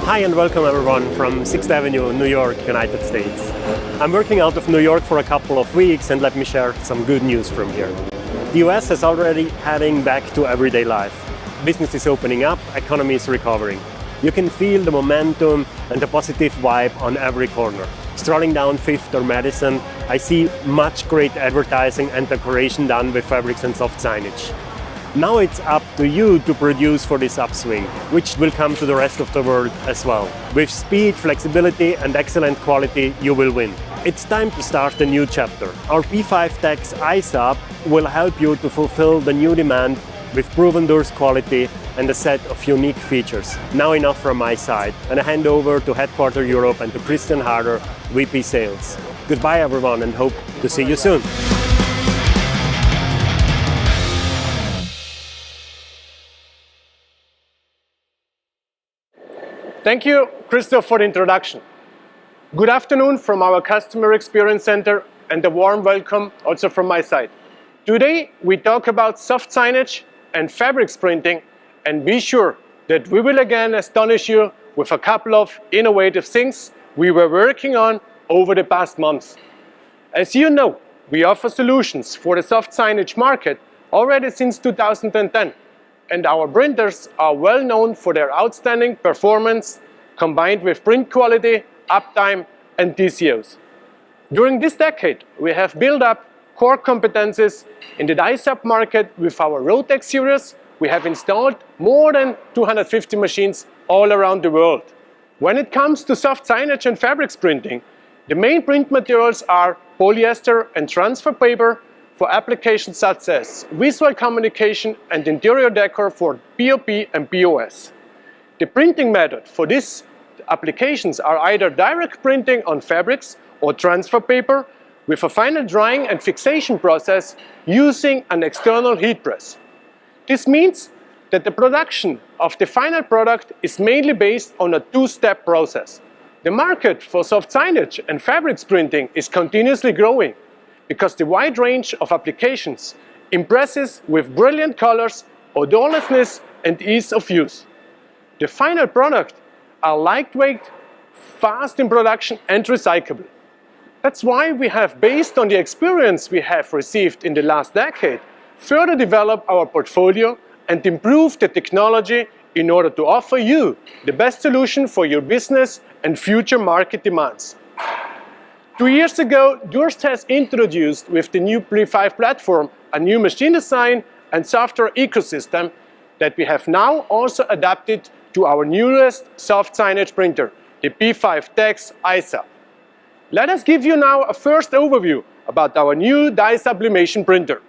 Hi and welcome everyone from 6th Avenue, New York, United States. I'm working out of New York for a couple of weeks and let me share some good news from here. The US is already heading back to everyday life. Business is opening up, economy is recovering. You can feel the momentum and the positive vibe on every corner. Strolling down Fifth or Madison, I see much great advertising and decoration done with fabrics and soft signage. Now it's up to you to produce for this upswing, which will come to the rest of the world as well. With speed, flexibility and excellent quality, you will win. It's time to start a new chapter. Our P5 TEX iSUB will help you to fulfill the new demand with proven Durst quality and a set of unique features. Now enough from my side, and I hand over to Headquarter Europe and to Christian Harder, VP Sales. Goodbye everyone and hope to see you soon. Thank you, Christoph, for the introduction. Good afternoon from our Customer Experience Center and a warm welcome also from my side. Today we talk about soft signage and fabrics printing, and be sure that we will again astonish you with a couple of innovative things we were working on over the past months. As you know, we offer solutions for the soft signage market already since 2010. And our printers are well known for their outstanding performance combined with print quality, uptime and TCOs. During this decade, we have built up core competencies in the iSUB market with our Rotex series. We have installed more than 250 machines all around the world. When it comes to soft signage and fabrics printing, the main print materials are polyester and transfer paper for applications such as visual communication and interior decor for POP and POS. The printing method for these applications are either direct printing on fabrics or transfer paper with a final drying and fixation process using an external heat press. This means that the production of the final product is mainly based on a two-step process. The market for soft signage and fabrics printing is continuously growing, because the wide range of applications impresses with brilliant colors, odorlessness and ease of use. The final product are lightweight, fast in production and recyclable. That's why we have, based on the experience we have received in the last decade, further developed our portfolio and improved the technology in order to offer you the best solution for your business and future market demands. 2 years ago, Durst has introduced with the new P5 platform a new machine design and software ecosystem that we have now also adapted to our newest soft signage printer, the P5 TEX iSUB. Let us give you now a first overview about our new dye sublimation printer.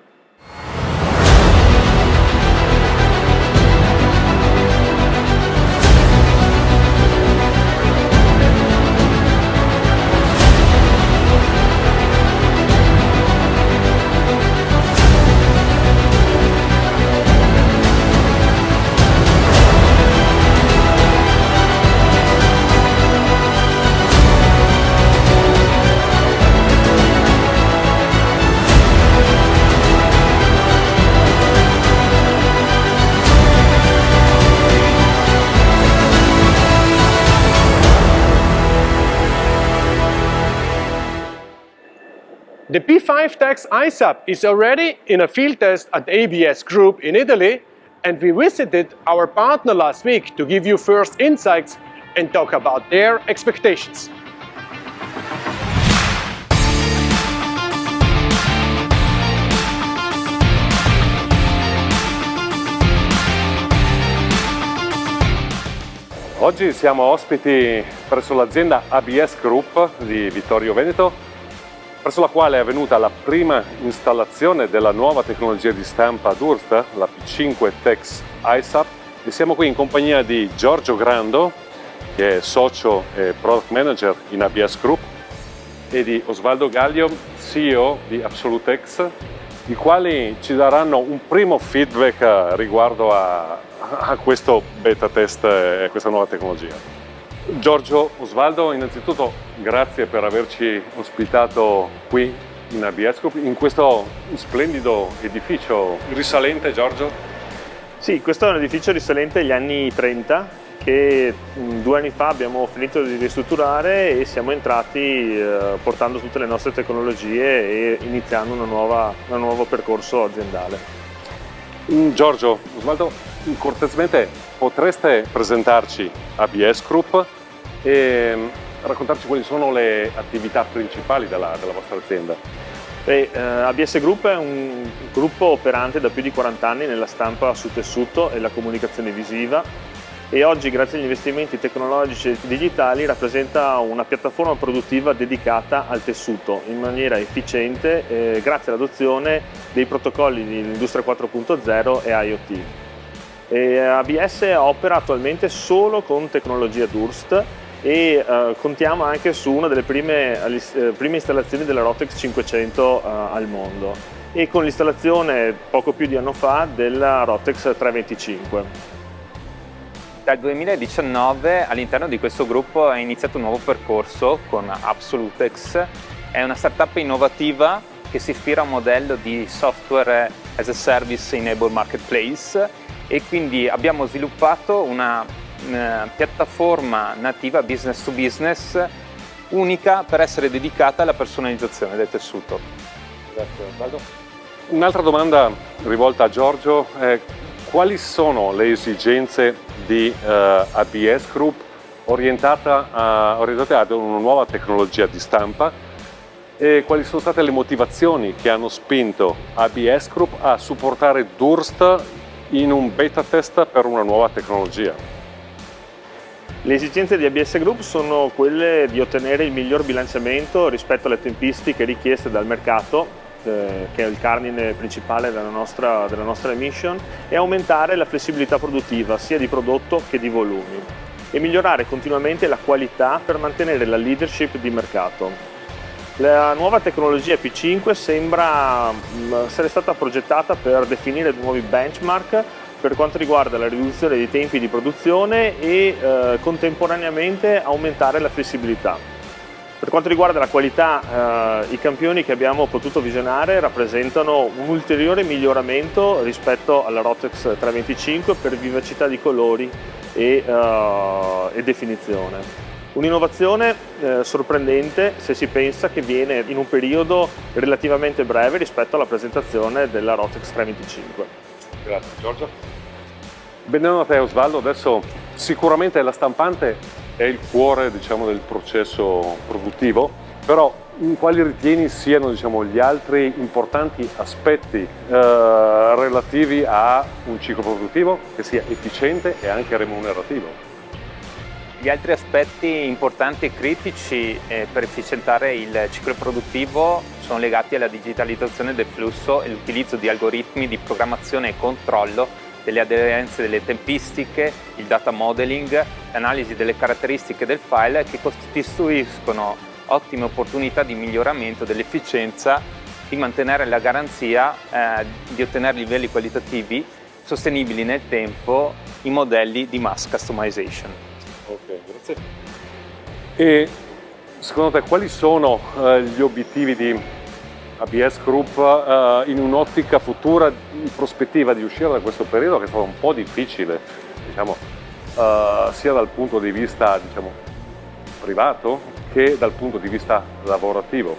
The P5 TEX iSUB is already in a field test at ABS Group in Italy, and we visited our partner last week to give you first insights and talk about their expectations. Oggi siamo ospiti presso l'azienda ABS Group di Vittorio Veneto, presso la quale è avvenuta la prima installazione della nuova tecnologia di stampa Durst, la P5 TEX iSUB, e siamo qui in compagnia di Giorgio Grando, che è socio e product manager in ABS Group, e di Osvaldo Gaglio, CEO di Absolutex, i quali ci daranno un primo feedback riguardo a questo beta test e questa nuova tecnologia. Giorgio, Osvaldo, innanzitutto grazie per averci ospitato qui in ABS Group, in questo splendido edificio risalente, Giorgio. Sì, questo è un edificio risalente agli anni 30 che 2 anni fa abbiamo finito di ristrutturare e siamo entrati portando tutte le nostre tecnologie e iniziando un nuovo percorso aziendale. Giorgio, Osvaldo, cortesemente potreste presentarci ABS Group e raccontarci quali sono le attività principali della vostra azienda? ABS Group è un gruppo operante da più di 40 anni nella stampa su tessuto e la comunicazione visiva e oggi, grazie agli investimenti tecnologici e digitali, rappresenta una piattaforma produttiva dedicata al tessuto in maniera efficiente grazie all'adozione dei protocolli dell'industria 4.0 e IoT. ABS opera attualmente solo con tecnologia Durst e contiamo anche su una delle prime installazioni della Rotex 500 al mondo e con l'installazione poco più di anno fa della Rotex 325. Dal 2019 all'interno di questo gruppo è iniziato un nuovo percorso con Absolutex. È una startup innovativa che si ispira a un modello di software as a service enabled marketplace e quindi abbiamo sviluppato una piattaforma nativa business to business unica per essere dedicata alla personalizzazione del tessuto. Grazie Osvaldo. Un'altra domanda rivolta a Giorgio è: quali sono le esigenze di ABS Group orientate ad una nuova tecnologia di stampa e quali sono state le motivazioni che hanno spinto ABS Group a supportare Durst in un beta test per una nuova tecnologia? Le esigenze di ABS Group sono quelle di ottenere il miglior bilanciamento rispetto alle tempistiche richieste dal mercato, che è il cardine principale della nostra mission, e aumentare la flessibilità produttiva sia di prodotto che di volumi e migliorare continuamente la qualità per mantenere la leadership di mercato. La nuova tecnologia P5 sembra essere stata progettata per definire nuovi benchmark per quanto riguarda la riduzione dei tempi di produzione e contemporaneamente aumentare la flessibilità. Per quanto riguarda la qualità, i campioni che abbiamo potuto visionare rappresentano un ulteriore miglioramento rispetto alla Rotex 325 per vivacità di colori e definizione. Un'innovazione sorprendente se si pensa che viene in un periodo relativamente breve rispetto alla presentazione della Rotex 325. Grazie Giorgio. Benvenuto a te Osvaldo. Adesso sicuramente la stampante è il cuore, diciamo, del processo produttivo, però quali ritieni siano, diciamo, gli altri importanti aspetti relativi a un ciclo produttivo che sia efficiente e anche remunerativo? Gli altri aspetti importanti e critici per efficientare il ciclo produttivo sono legati alla digitalizzazione del flusso e l'utilizzo di algoritmi di programmazione e controllo delle aderenze delle tempistiche, il data modeling, l'analisi delle caratteristiche del file che costituiscono ottime opportunità di miglioramento dell'efficienza, di mantenere la garanzia di ottenere livelli qualitativi sostenibili nel tempo in modelli di mass customization. Ok, grazie. E secondo te quali sono gli obiettivi di ABS Group in un'ottica futura, in prospettiva di uscire da questo periodo che è stato un po' difficile, diciamo, sia dal punto di vista, diciamo, privato che dal punto di vista lavorativo?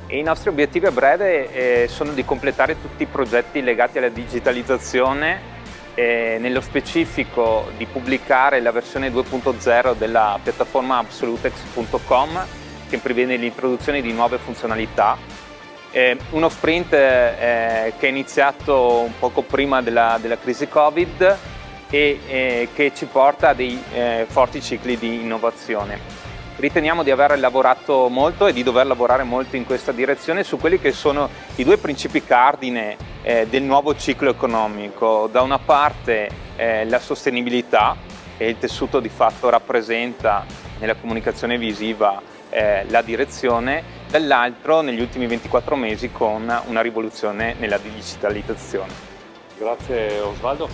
E i nostri obiettivi a breve sono di completare tutti i progetti legati alla digitalizzazione, nello specifico di pubblicare la versione 2.0 della piattaforma absolutex.com che prevede l'introduzione di nuove funzionalità. Uno sprint che è iniziato un poco prima della crisi Covid e che ci porta a dei forti cicli di innovazione. Riteniamo di aver lavorato molto e di dover lavorare molto in questa direzione su quelli che sono i due principi cardine del nuovo ciclo economico. Da una parte la sostenibilità, e il tessuto di fatto rappresenta nella comunicazione visiva la direzione, dall'altro negli ultimi 24 mesi con una rivoluzione nella digitalizzazione. Grazie Osvaldo.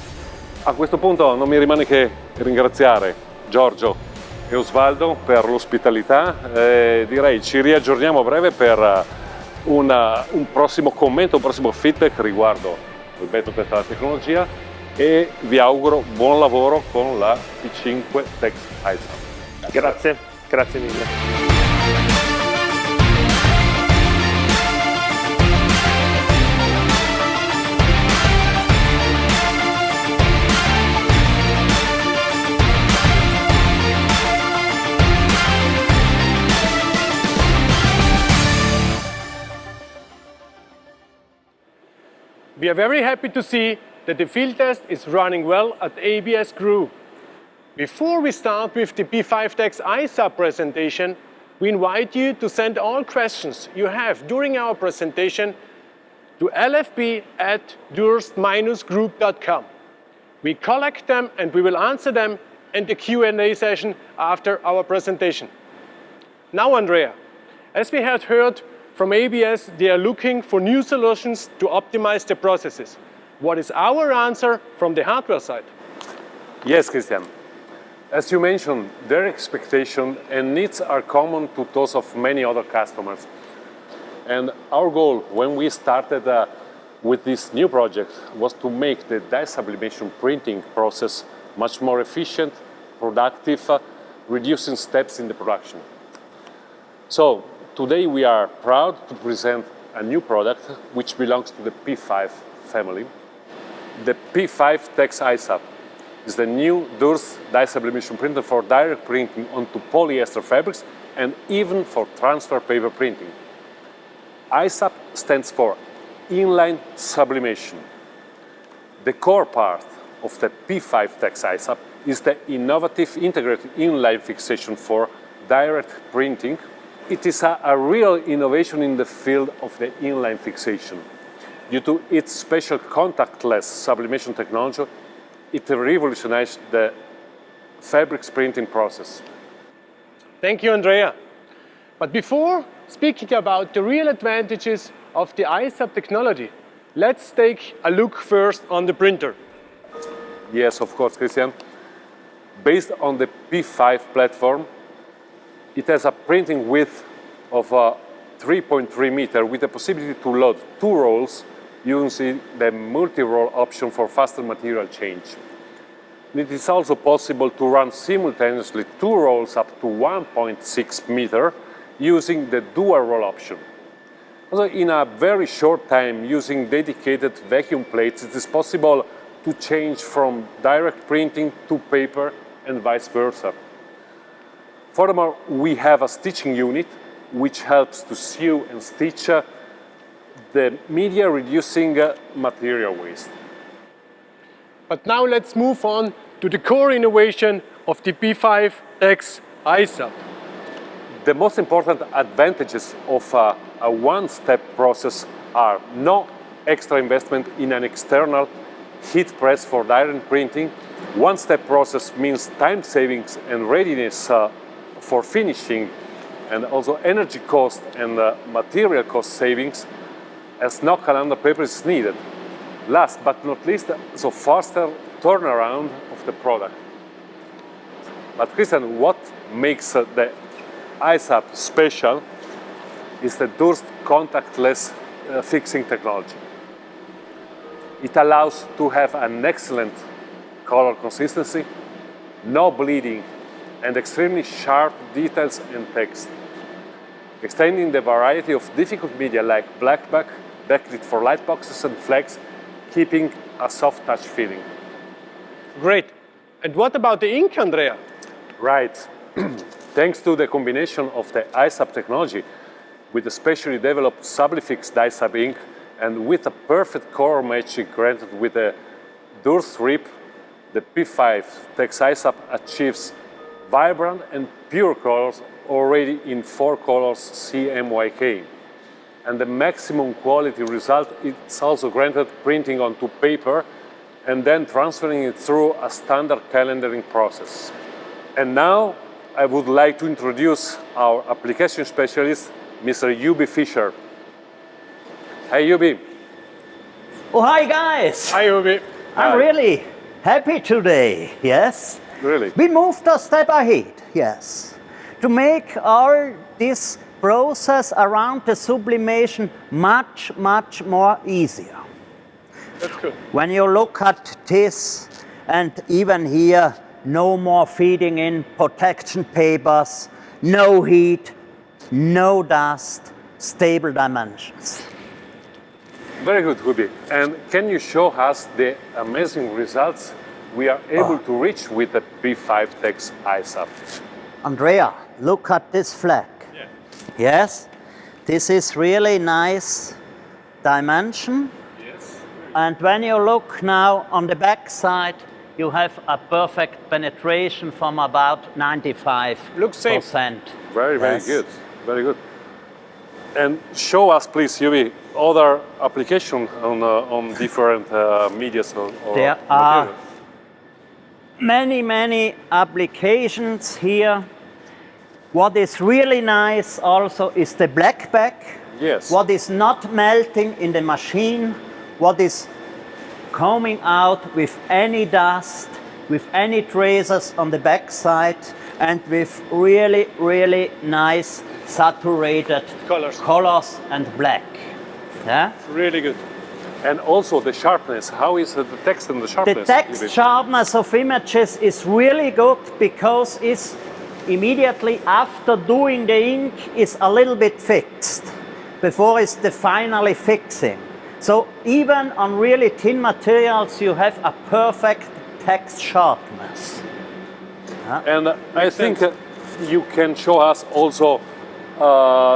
A questo punto non mi rimane che ringraziare Giorgio e Osvaldo per l'ospitalità. Direi ci riaggiorniamo a breve per un prossimo commento, un prossimo feedback riguardo il beta test della tecnologia e vi auguro buon lavoro con la P5 TEX iSUB. Grazie, grazie mille. We are very happy to see that the field test is running well at ABS Group. Before we start with the P5 TEX iSUB presentation, we invite you to send all questions you have during our presentation to lfb@durst-group.com. We collect them and we will answer them in the Q&A session after our presentation. Now, Andrea, as we had heard from ABS, they are looking for new solutions to optimize the processes. What is our answer from the hardware side? Yes, Christian. As you mentioned, their expectation and needs are common to those of many other customers. And our goal when we started with this new project was to make the dye sublimation printing process much more efficient, productive, reducing steps in the production. So today we are proud to present a new product which belongs to the P5 family. The P5 TEX iSUB is the new Durst dye sublimation printer for direct printing onto polyester fabrics and even for transfer paper printing. iSUB stands for Inline Sublimation. The core part of the P5 TEX iSUB is the innovative integrated inline fixation for direct printing. It is a real innovation in the field of the inline fixation. Due to its special contactless sublimation technology, it revolutionized the fabrics printing process. Thank you, Andrea. But before speaking about the real advantages of the iSUB technology, let's take a look first on the printer. Yes, of course, Christian. Based on the P5 platform, it has a printing width of 3.3 meters with the possibility to load 2 rolls using the multi-roll option for faster material change. It is also possible to run simultaneously 2 rolls up to 1.6 meters using the dual roll option. Also, in a very short time, using dedicated vacuum plates, it is possible to change from direct printing to paper and vice versa. Furthermore, we have a stitching unit which helps to sew and stitch the media, reducing material waste. But now let's move on to the core innovation of the P5 TEX iSUB. The most important advantages of a one-step process are no extra investment in an external heat press for direct printing. One-step process means time savings and readiness for finishing, and also energy cost and material cost savings, as no calendar paper is needed. Last but not least, so faster turnaround of the product. But Christian, what makes the iSUB special is the Durst contactless fixing technology. It allows to have an excellent color consistency, no bleeding, and extremely sharp details and text, extending the variety of difficult media like blackback, backlit for light boxes and flex, keeping a soft touch feeling. Great. And what about the ink, Andrea? Right. Thanks to the combination of the iSUB technology with the specially developed SubliFix dye sub ink and with a perfect color matching granted with the Durst RIP, the P5 TEX iSUB achieves vibrant and pure colors already in 4 colors CMYK. And the maximum quality result is also granted printing onto paper and then transferring it through a standard calendaring process. And now I would like to introduce our application specialist, Mr. Ubi Fischer. Hey, Ubi. Oh, hi guys. Hi, Ubi. I'm really happy today, yes? Really? We moved a step ahead, yes, to make this process around the sublimation much more easier. That's good. When you look at this, and even here, no more feeding in protection papers, no heat, no dust, stable dimensions. Very good, Hubi. And can you show us the amazing results we are able to reach with the P5 TEX iSUB? Andrea, look at this flag. Yeah. Yes, this is really nice dimension. Yes. And when you look now on the back side, you have a perfect penetration from about 95%. Looks safe. Very, very Yes. good. Very good. And show us, please, Hubi, other application on different medias or There are materials. many applications here. What is really nice also is the black back. Yes. What is not melting in the machine, what is coming out with any dust, with any traces on the back side, and with really nice saturated colors and black. Yeah? Really good. And also the sharpness. How is the text and the The sharpness? text Hubi? sharpness of images is really good because it's immediately after doing the ink is a little bit fixed before it's the finally fixing. So even on really thin materials you have a perfect text sharpness. And I think you can show us also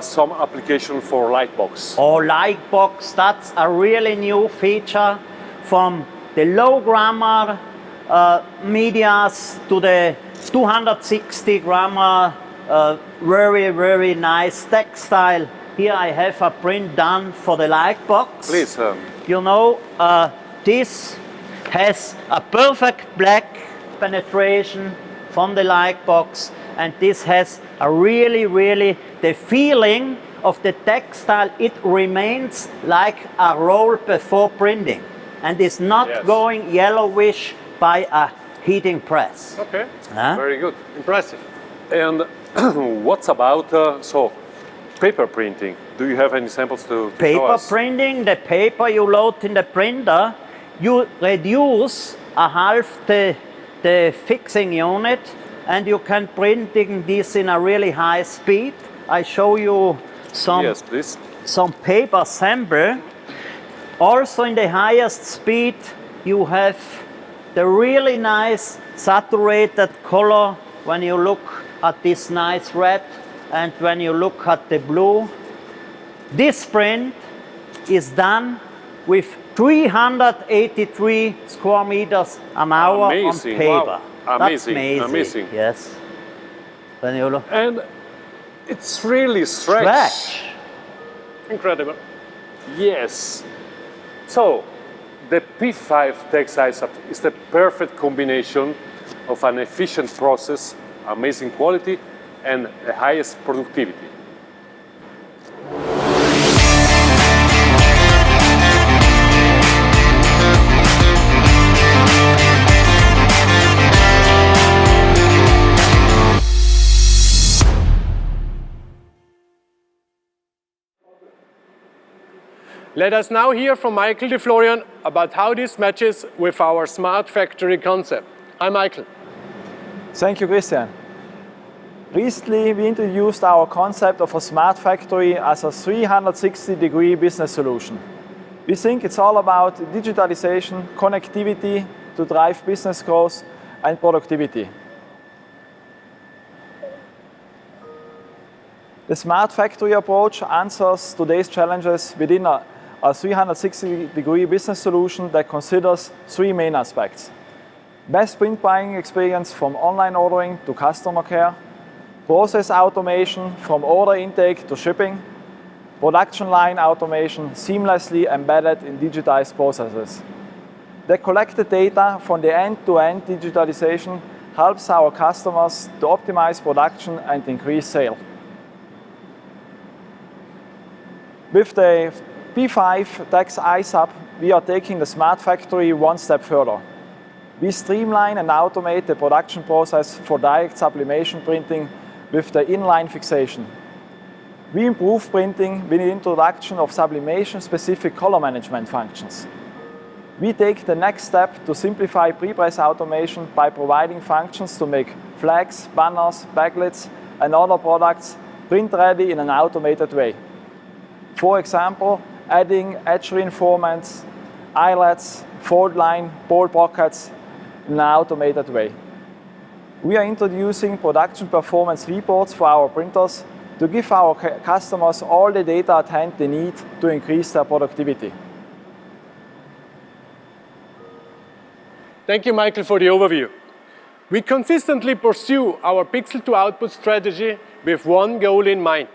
some application for Lightbox. Or Lightbox, that's a really new feature from the low grammar medias to the 260 grammar very nice textile. Here I have a print done for the Lightbox. Please. You know, this has a perfect black penetration from the Lightbox, and this has a really the feeling of the textile. It remains like a roll before printing and is not Yes. going yellowish by a heating press. Okay. Huh? Very good. Impressive. And what's about paper printing? Do you have any samples to show Paper us? printing, the paper you load in the printer, you reduce a half the fixing unit, and you can printing this in a really high speed. I show you Yes, please. some paper sample. Also in the highest speed you have the really nice saturated color when you look at this nice red and when you look at the blue. This print is done with 383 square meters an hour Amazing. on paper. Wow. That's Amazing. Amazing. Yes. When you look. And it's really stretch. Incredible. Yes. So the P5 TEX iSUB is the perfect combination of an efficient process, amazing quality, and the highest productivity. Let us now hear from Michael de Florian about how this matches with our smart factory concept. Hi, Michael. Thank you, Christian. Recently, we introduced our concept of a smart factory as a 360-degree business solution. We think it's all about digitalization, connectivity to drive business growth and productivity. The smart factory approach answers today's challenges within a 360-degree business solution that considers three main aspects: best print buying experience from online ordering to customer care, process automation from order intake to shipping, production line automation seamlessly embedded in digitized processes. The collected data from the end-to-end digitalization helps our customers to optimize production and increase sale. With the P5 TEX iSUB, we are taking the smart factory one step further. We streamline and automate the production process for direct sublimation printing with the inline fixation. We improve printing with the introduction of sublimation-specific color management functions. we take the next step to simplify pre-press automation by providing functions to make flags, banners, backlights and other products print ready in an automated way. For example, adding edge reinforcements, eyelets, fold line, bolt pockets in an automated way. We are introducing production performance reports for our printers to give our customers all the data at hand they need to increase their productivity. Thank you, Michael, for the overview. We consistently pursue our pixel-to-output strategy with one goal in mind: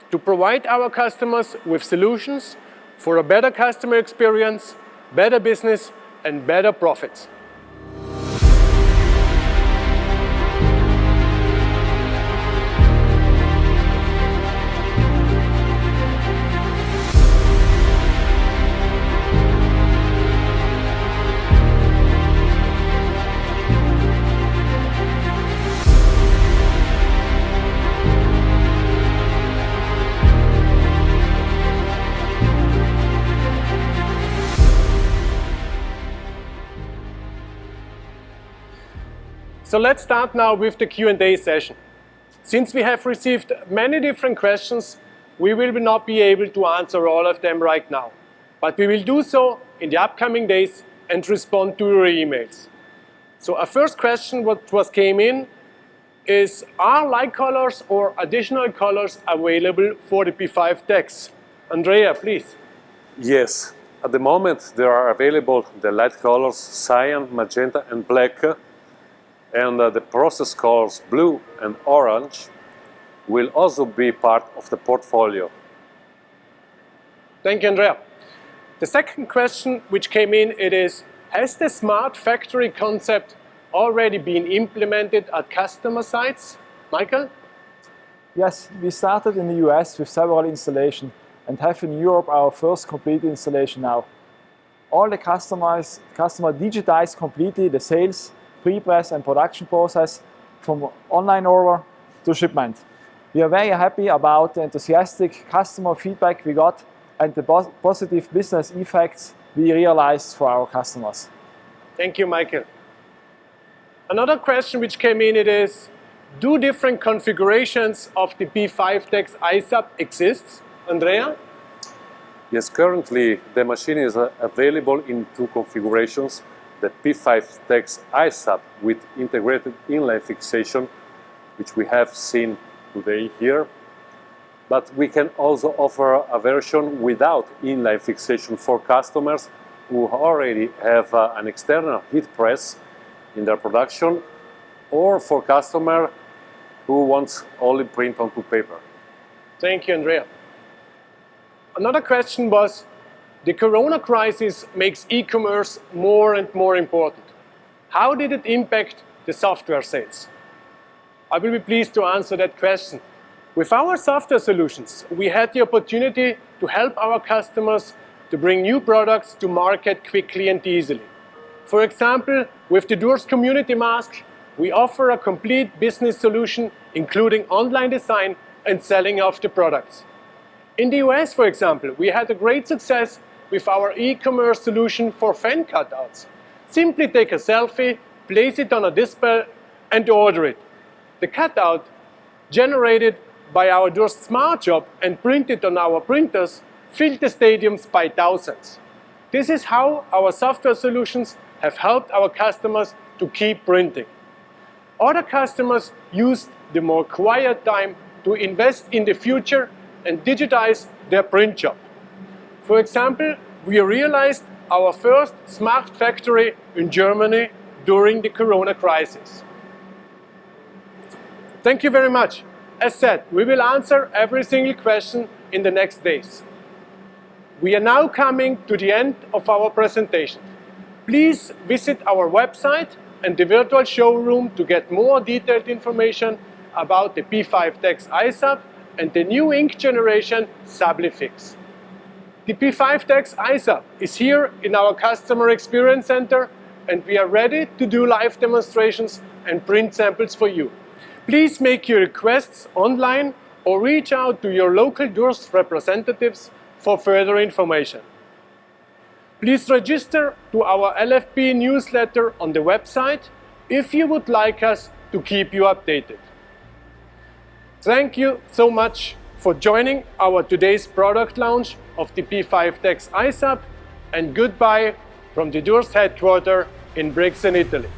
to provide our customers with solutions for a better customer experience, better business, and better profits. So let's start now with the Q&A session. Since we have received many different questions, we will not be able to answer all of them right now. But we will do so in the upcoming days and respond to your emails. So a first question what came in is, are light colors or additional colors available for the P5 TEX? Andrea, please. Yes, at the moment there are available the light colors cyan, magenta and black, and the process colors blue and orange will also be part of the portfolio. Thank you, Andrea. The second question which came in, it is, has the smart factory concept already been implemented at customer sites? Michael? Yes, we started in the US with several installations and have in Europe our first complete installation now. All the customer digitized completely the sales, pre-press and production process from online order to shipment. We are very happy about the enthusiastic customer feedback we got and the positive business effects we realized for our customers. Thank you, Michael. Another question which came in, it is, do different configurations of the P5 TEX iSUB exist? Andrea? Yes, currently the machine is available in two configurations: the P5 TEX iSUB with integrated inline fixation, which we have seen today here. But we can also offer a version without inline fixation for customers who already have an external heat press in their production, or for customer who wants only print onto paper. Thank you, Andrea. Another question was, the Corona crisis makes e-commerce more and more important. How did it impact the software sales? I will be pleased to answer that question. With our software solutions, we had the opportunity to help our customers to bring new products to market quickly and easily. For example, with the Durst Community Mask, we offer a complete business solution, including online design and selling of the products. In the US, for example, we had a great success with our e-commerce solution for fan cutouts. Simply take a selfie, place it on a display and order it. The cutout generated by our Durst Smart Shop and printed on our printers filled the stadiums by thousands. This is how our software solutions have helped our customers to keep printing. Other customers used the more quiet time to invest in the future and digitize their print shop. For example, we realized our first smart factory in Germany during the Corona crisis. Thank you very much. As said, we will answer every single question in the next days. We are now coming to the end of our presentation. Please visit our website and the virtual showroom to get more detailed information about the P5 TEX iSUB and the new ink generation SUBLIFIX. The P5 TEX iSUB is here in our Customer Experience Center, and we are ready to do live demonstrations and print samples for you. Please make your requests online or reach out to your local Durst representatives for further information. Please register to our LFP newsletter on the website if you would like us to keep you updated. Thank you so much for joining our today's product launch of the P5 TEX iSUB, and goodbye from the Durst headquarters in Brixen, Italy.